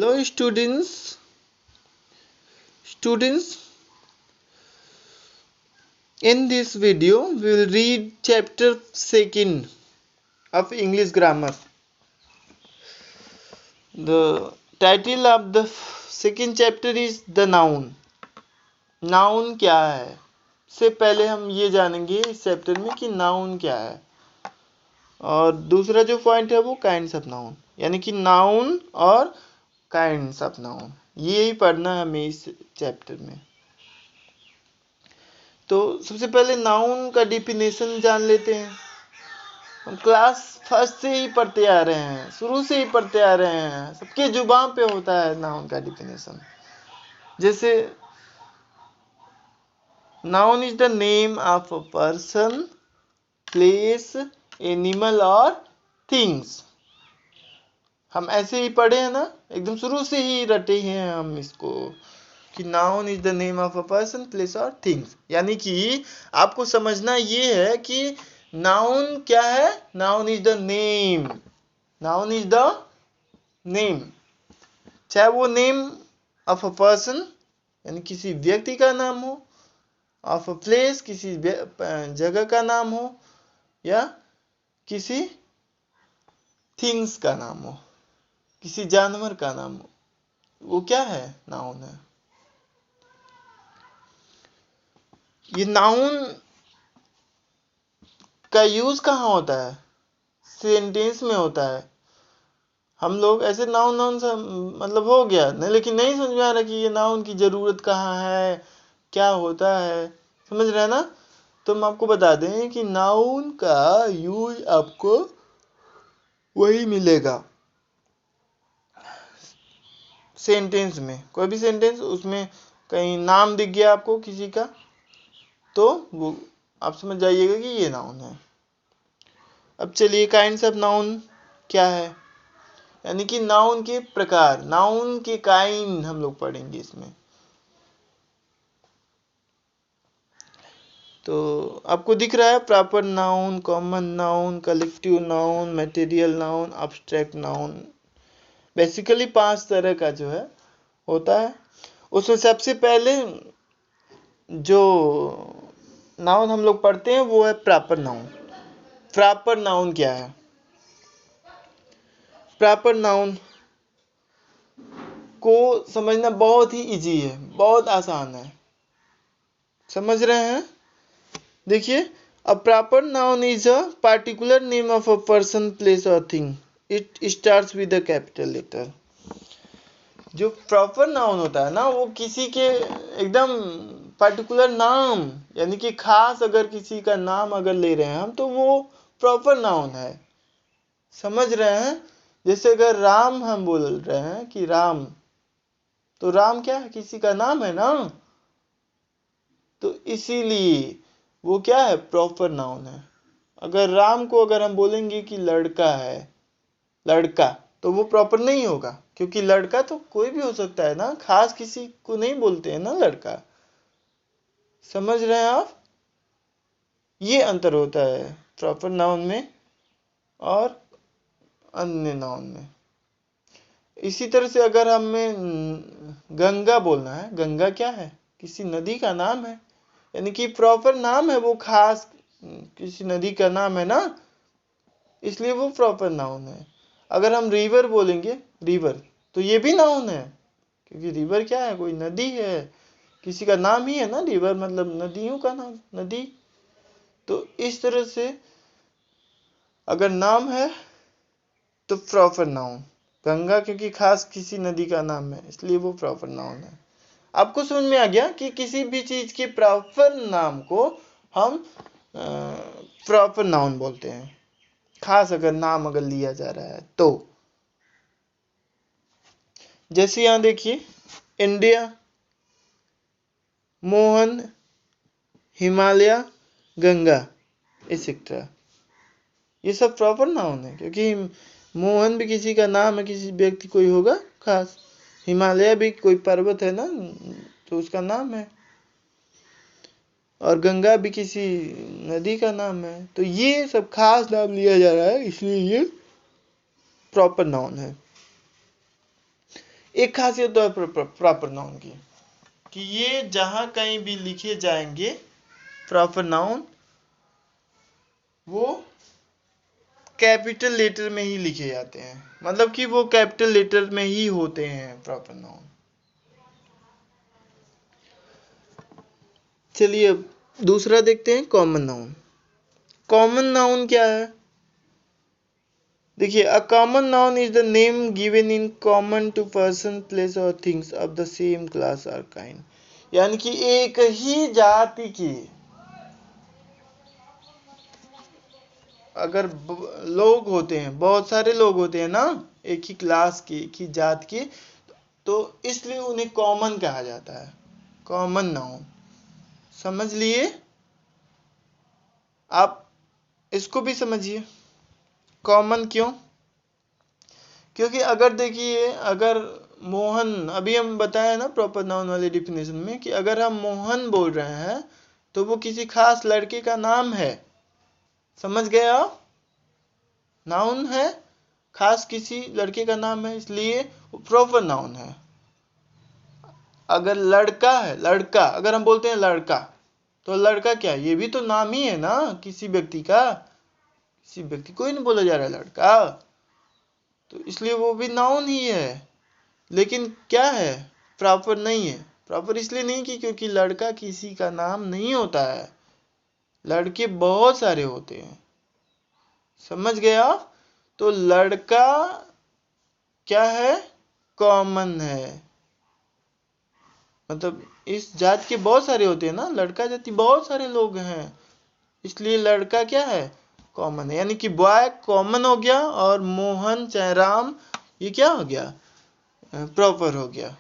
Hello students. In this video we will read chapter 2 of English grammar. The title of the second chapter is the noun. Noun क्या है? से पहले हम ये जानेंगे इस चैप्टर में कि नाउन क्या है, और दूसरा जो पॉइंट है वो काइंड्स ऑफ नाउन, यानी कि नाउन और काइंड्स ऑफ नाउन, ये ही पढ़ना है हमें इस चैप्टर में। तो सबसे पहले नाउन का डिफिनेशन जान लेते हैं। हम क्लास फर्स्ट से ही पढ़ते आ रहे हैं, शुरू से ही पढ़ते आ रहे हैं, सबके जुबान पे होता है नाउन का डिफिनेशन। जैसे noun is the name of a person, place, animal और थिंग्स। हम ऐसे ही पढ़े हैं ना, एकदम शुरू से ही रटे हैं हम इसको कि noun is the name of a person, place और थिंग्स। यानी कि आपको समझना ये है कि नाउन क्या है। Noun is the name. Noun is the name, चाहे वो नेम ऑफ अ पर्सन यानी किसी व्यक्ति का नाम हो, ऑफ अ प्लेस किसी जगह का नाम हो, या किसी थिंग्स का नाम हो, किसी जानवर का नाम हो, वो क्या है? नाउन है। ये नाउन का यूज कहाँ होता है? सेंटेंस में होता है। हम लोग ऐसे नाउन नाउन सा मतलब हो गया नहीं, लेकिन नहीं समझ में आ रहा कि ये नाउन की जरूरत कहाँ है, क्या होता है, समझ रहे हैं ना? तो हम आपको बता दें कि नाउन का यूज आपको वही मिलेगा सेंटेंस में। कोई भी सेंटेंस, उसमें कहीं नाम दिख गया आपको किसी का, तो वो आप समझ जाइएगा कि ये नाउन है। अब चलिए काइंड्स ऑफ नाउन क्या है, यानी कि नाउन के प्रकार, नाउन के काइंड हम लोग पढ़ेंगे इसमें। तो आपको दिख रहा है proper noun, common noun, collective noun, material noun, abstract noun. Basically 5 तरह का जो है होता है। उसमें सबसे पहले जो नाउन हम लोग पढ़ते हैं वो है प्रॉपर नाउन। प्रॉपर नाउन क्या है? प्रॉपर नाउन को समझना बहुत ही इजी है, बहुत आसान है। समझ रहे हैं? देखिए, a proper noun is a particular name of a person, place और thing. It starts with a capital letter. जो प्रॉपर नाउन होता है ना, वो किसी के एकदम पर्टिकुलर नाम, यानी कि खास अगर किसी का नाम अगर ले रहे हैं हम, तो वो प्रॉपर नाउन है। समझ रहे हैं? जैसे अगर राम हम बोल रहे हैं कि राम, तो राम क्या है? किसी का नाम है ना, तो इसीलिए वो क्या है? प्रॉपर नाउन है। अगर राम को अगर हम बोलेंगे कि लड़का है, लड़का, तो वो प्रॉपर नहीं होगा, क्योंकि लड़का तो कोई भी हो सकता है ना, खास किसी को नहीं बोलते हैं ना लड़का। समझ रहे हैं आप? ये अंतर होता है प्रॉपर नाउन में और अन्य नाउन में। इसी तरह से अगर हमें गंगा बोलना है, गंगा क्या है? किसी नदी का नाम है, यानी कि प्रॉपर नाम है, वो खास किसी नदी का नाम है ना, इसलिए वो प्रॉपर नाउन है। अगर हम रिवर बोलेंगे, रिवर, तो ये भी नाउन है, क्योंकि रिवर क्या है? कोई नदी है, किसी का नाम ही है ना रिवर, मतलब नदियों का नाम, नदी। तो इस तरह से अगर नाम है तो प्रॉपर नाउन। गंगा क्योंकि खास किसी नदी का नाम है, इसलिए वो प्रॉपर नाउन है। आपको समझ में आ गया कि किसी भी चीज के प्रॉपर नाम को हम प्रॉपर नाउन बोलते हैं, खास अगर नाम अगर लिया जा रहा है तो। जैसे यहां देखिए, इंडिया, मोहन, हिमालय, गंगा, एक्सेट्रा, ये सब प्रॉपर नाउन है, क्योंकि मोहन भी किसी का नाम है, किसी व्यक्ति कोई होगा खास। हिमालय भी कोई पर्वत है ना, तो उसका नाम है। और गंगा भी किसी नदी का नाम है। तो ये सब खास नाम लिया जा रहा है, इसलिए ये प्रॉपर नाउन है। एक खासियत तो है प्रॉपर नाउन की कि ये जहां कहीं भी लिखे जाएंगे प्रॉपर नाउन वो कैपिटल लेटर में ही लिखे जाते हैं, मतलब कि वो कैपिटल लेटर में ही होते हैं प्रॉपर नाउन। चलिए अब दूसरा देखते हैं कॉमन नाउन। कॉमन नाउन क्या है? देखिए, a common noun is the name given in common to person place और things of the same class और काइंड, यानी कि एक ही जाति की अगर लोग होते हैं, बहुत सारे लोग होते हैं ना, एक ही क्लास के, एक ही जात के, तो इसलिए उन्हें कॉमन कहा जाता है, कॉमन नाउन। समझ लिए? आप इसको भी समझिए, कॉमन क्यों? क्योंकि अगर देखिए, अगर मोहन, अभी हम बताए ना प्रॉपर नाउन वाले डिफिनेशन में कि अगर हम मोहन बोल रहे हैं तो वो किसी खास लड़के का नाम है। समझ गए आप? नाउन है, खास किसी लड़के का नाम है, इसलिए वो प्रॉपर नाउन है। अगर लड़का है, लड़का अगर हम बोलते हैं लड़का, तो लड़का क्या, ये भी तो नाम ही है ना किसी व्यक्ति का। किसी व्यक्ति को ही नहीं बोला जा रहा है लड़का, तो इसलिए वो भी नाउन ही है। लेकिन क्या है, प्रॉपर नहीं है। प्रॉपर इसलिए नहीं कि क्योंकि लड़का किसी का नाम नहीं होता है, लड़के बहुत सारे होते हैं। समझ गया? तो लड़का क्या है, कॉमन है, मतलब इस जात के बहुत सारे होते हैं ना, लड़का जाति बहुत सारे लोग हैं, इसलिए लड़का क्या है, कॉमन है। यानी कि बॉय कॉमन हो गया और मोहन चाहे राम ये क्या हो गया, प्रॉपर हो गया।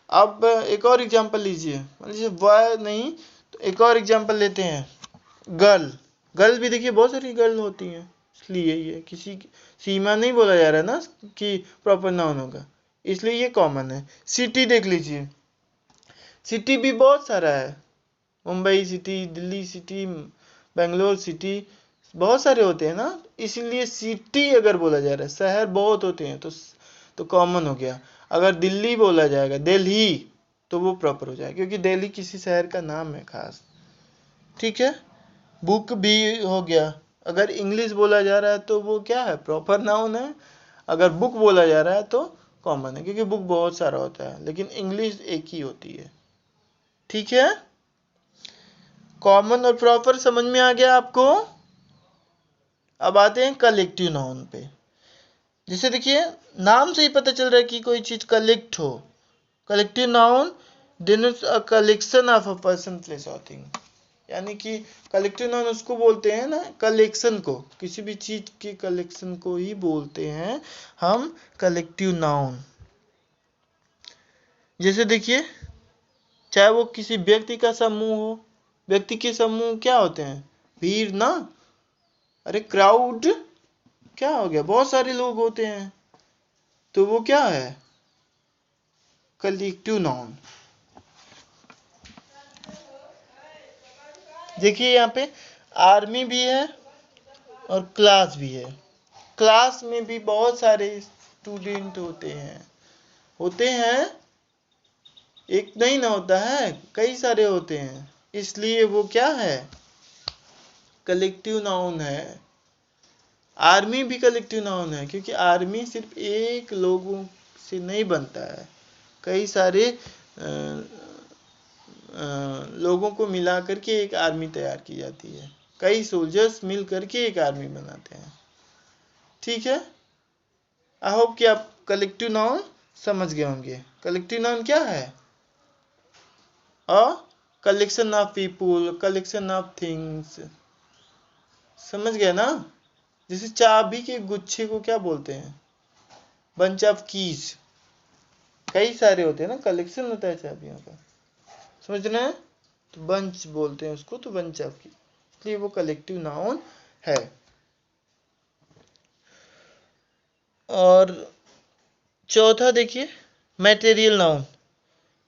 अब एक और एग्जांपल लीजिए, मान लीजिए बॉय नहीं तो एक और एग्जांपल लेते हैं, गर्ल। गर्ल भी देखिए बहुत सारी गर्ल होती हैं, इसलिए ये किसी सीमा नहीं बोला जा रहा है ना कि प्रॉपर नाउन होगा, इसलिए ये कॉमन है। सिटी देख लीजिए, सिटी भी बहुत सारा है, Mumbai city, Delhi city, Bangalore city, बहुत सारे होते हैं ना, इसीलिए सिटी अगर बोला जा रहा है, शहर बहुत होते हैं तो कॉमन हो गया। अगर दिल्ली बोला जाएगा, दिल्ली, तो वो प्रॉपर हो जाएगा क्योंकि दिल्ली किसी शहर का नाम है खास। ठीक है? बुक भी हो गया, अगर इंग्लिश बोला जा रहा है तो वो क्या है, प्रॉपर नाउन है। अगर बुक बोला जा रहा है तो कॉमन है, क्योंकि बुक बहुत सारा होता है लेकिन इंग्लिश एक ही होती है। ठीक है? कॉमन और प्रॉपर समझ में आ गया आपको? अब आते हैं कलेक्टिव नाउन पे। जैसे देखिए, नाम से ही पता चल रहा है कि कोई चीज कलेक्ट हो। Collective noun denotes a collection of a person place और थिंग, यानी कि कलेक्टिव नाउन उसको बोलते हैं ना, कलेक्शन को, किसी भी चीज के कलेक्शन को ही बोलते हैं हम कलेक्टिव नाउन। जैसे देखिए, चाहे वो किसी व्यक्ति का समूह हो, व्यक्ति के समूह क्या होते हैं, भीड़ ना, अरे क्राउड, क्या हो गया, बहुत सारे लोग होते हैं, तो वो क्या है, कलेक्टिव नाउन। देखिए यहाँ पे आर्मी भी है और क्लास भी है। क्लास में भी बहुत सारे स्टूडेंट होते हैं, एक नहीं ना होता है, कई सारे होते हैं, इसलिए वो क्या है, कलेक्टिव नाउन है। आर्मी भी कलेक्टिव नाउन है क्योंकि आर्मी सिर्फ एक लोगों से नहीं बनता है, कई सारे लोगों को मिला करके एक आर्मी तैयार की जाती है, कई सोल्जर्स मिल करके एक आर्मी बनाते हैं। ठीक है? आई होप कि आप कलेक्टिव नाउन समझ गए होंगे। कलेक्टिव नाउन क्या है, a collection of people, collection of things. समझ गए ना? जैसे चाबी के गुच्छे को क्या बोलते हैं, बंच ऑफ कीज, कई सारे होते हैं ना, कलेक्शन होता है चाबियों का, समझ रहे हैं, तो बंच बोलते हैं उसको, तो बंच ऑफ कीज, इसलिए वो कलेक्टिव नाउन है। और चौथा देखिए, material noun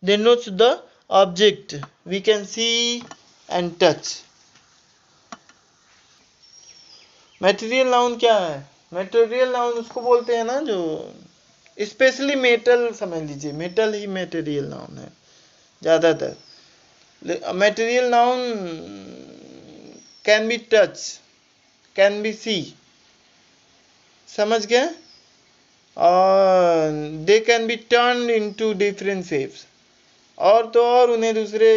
denotes the object we can see and touch। Material noun क्या है, मटेरियल नाउन उसको बोलते हैं ना जो स्पेशली मेटल समझ लीजिए, मेटल ही मटेरियल नाउन है ज़्यादातर। Material noun can be touch, can be see, समझ गए, और they can be turn into different shapes, और तो और उन्हें दूसरे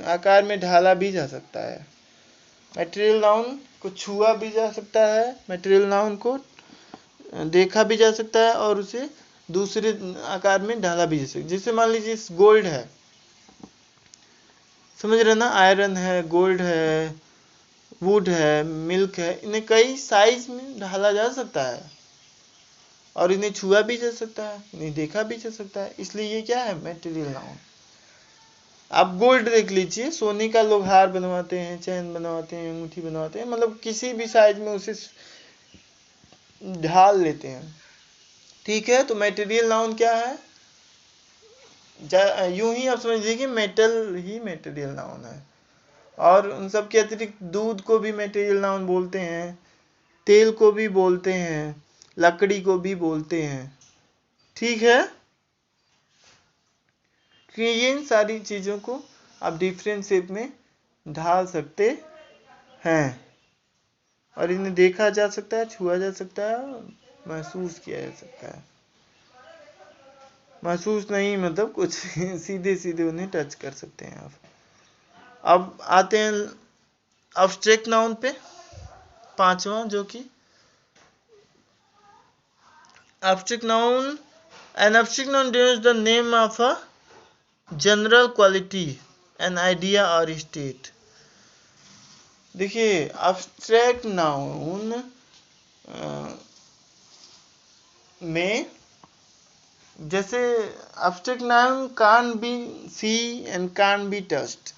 आकार में ढाला भी जा सकता है। मटेरियल नाउन को छुआ भी जा सकता है, मटेरियल नाउन को देखा भी जा सकता है, और उसे दूसरे आकार में ढाला भी जा सकता है। जैसे मान लीजिए गोल्ड है, समझ रहे ना, आयरन है, गोल्ड है, वुड है, मिल्क है, इन्हें कई साइज में ढाला जा सकता है, और इन्हें छुआ भी जा सकता है, इन्हें देखा भी जा सकता है, इसलिए ये क्या है, मटेरियल नाउन। आप गोल्ड देख लीजिए, सोने का लोग हार बनवाते हैं, चैन बनवाते हैं, अंगूठी बनवाते हैं, मतलब किसी भी साइज में उसे ढाल लेते हैं। ठीक है, तो मटेरियल नाउन क्या है, यूं ही आप समझ लीजिए कि मेटल ही मटेरियल नाउन है। और उन सब के अतिरिक्त दूध को भी मटेरियल नाउन बोलते हैं, तेल को भी बोलते हैं, लकड़ी को भी बोलते हैं। ठीक है, कि ये इन सारी चीज़ों को आप डिफरेंट शेप में ढाल सकते हैं, और इन्हें देखा जा सकता है, छुआ जा सकता है, महसूस किया जा सकता है। महसूस नहीं मतलब कुछ सीधे सीधे उन्हें टच कर सकते हैं आप। अब आते हैं अब्स्ट्रैक्ट नाउन पे, पांचवा, जो कि abstract noun, an abstract noun denotes the name of a general quality, an idea or state। देखिए abstract noun में जैसे abstract noun can't be see and can't be touched,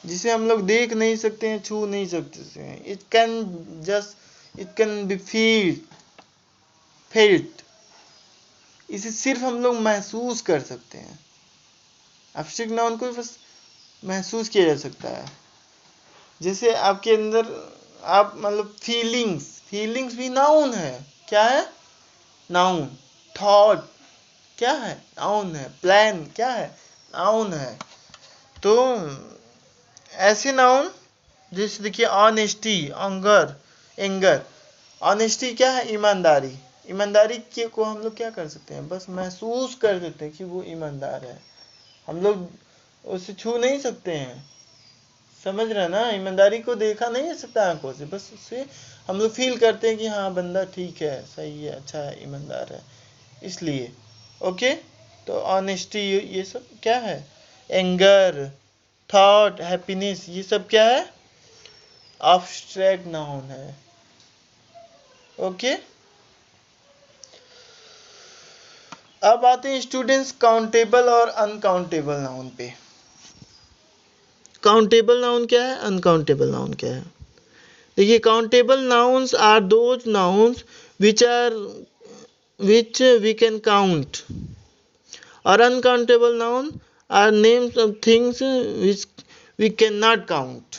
जिसे हम लोग देख नहीं सकते हैं, छू नहीं सकते हैं। इट कैन बी फेल्ट, इसे सिर्फ हम लोग महसूस कर सकते हैं। एब्स्ट्रैक्ट नाउन को बस महसूस किया जा सकता है। जैसे आपके अंदर आप मतलब फीलिंग्स भी नाउन है। क्या है, नाउन। थॉट क्या है, नाउन है। प्लान क्या है, नाउन है। तो ऐसे नाउन जैसे देखिए ऑनेस्टी, एंगर। ऑनेस्टी क्या है, ईमानदारी। ईमानदारी के को हम लोग क्या कर सकते हैं, बस महसूस कर सकते हैं कि वो ईमानदार है, हम लोग उसे छू नहीं सकते हैं। समझ रहे ना, ईमानदारी को देखा नहीं जा सकता आंखों से, बस उससे हम लोग फील करते हैं कि हाँ बंदा ठीक है, सही है, अच्छा है, ईमानदार है, इसलिए। ओके, तो ऑनेस्टी ये सब क्या है, एंगर, थॉट, हैप्पीनेस, ये सब क्या है, एब्स्ट्रैक्ट नाउन है। ओके, अब आते हैं स्टूडेंट्स काउंटेबल और अनकाउंटेबल नाउन पे। काउंटेबल नाउन क्या है, अनकाउंटेबल नाउन क्या है। देखिए countable nouns are those nouns which we can count, और uncountable noun are names of things which we can not count.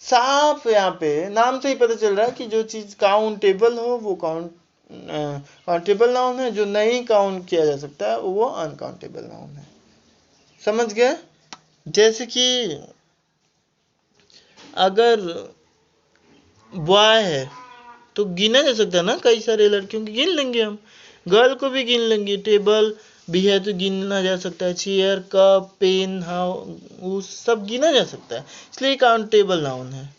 साफ यहाँ पे नाम से ही पता चल रहा है कि जो चीज काउंटेबल हो वो काउंटेबल नाउन है, जो नहीं काउंट किया जा सकता है वो अनकाउंटेबल नाउन है। समझ गए। जैसे कि अगर बॉय है तो गिना जा सकता है ना, कई सारे लड़कियों को गिन लेंगे हम, गर्ल को भी गिन लेंगे, टेबल भी है तो गिना जा सकता है, चेयर, कप, पेन, हाउस, सब गिना जा सकता है, इसलिए काउंटेबल नाउन है।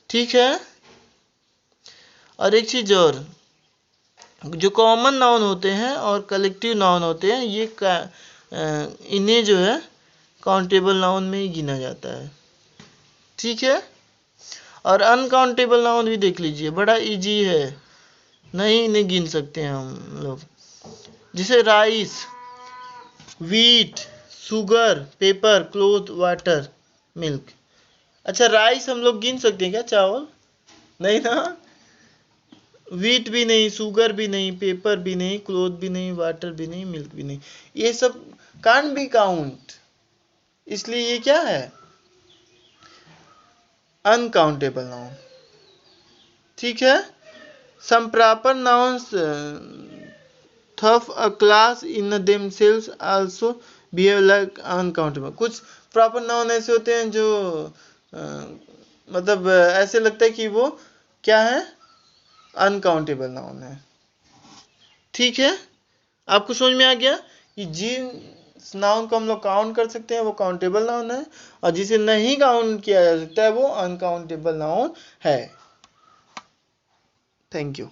ठीक है, और एक चीज और, जो कॉमन नाउन होते हैं और कलेक्टिव नाउन होते हैं, ये इन्हें जो है काउंटेबल नाउन में ही गिना जाता है। ठीक है, और अनकाउंटेबल नाउन भी देख लीजिए, बड़ा इजी है, नहीं इन्हें गिन सकते हैं हम लोग। जैसे rice, wheat, sugar, paper, cloth, water, milk. अच्छा राइस हम लोग गिन सकते हैं क्या, चावल, नहीं ना, वीट भी नहीं, शुगर भी नहीं, पेपर भी नहीं, क्लोथ भी नहीं, वाटर भी नहीं, मिल्क भी नहीं, ये सब कांट बी काउंट, इसलिए ये क्या है, अनकाउंटेबल नाउन। ठीक है, some proper nouns though a class in themselves also behave like uncountable. कुछ प्रॉपर नाउन ऐसे होते हैं जो मतलब ऐसे लगता है कि वो क्या है, अनकाउंटेबल नाउन है। ठीक है, आपको समझ में आ गया कि जिन नाउन को हम लोग काउंट कर सकते हैं वो काउंटेबल नाउन है, और जिसे नहीं काउंट किया जा सकता है वो अनकाउंटेबल नाउन है। Thank you.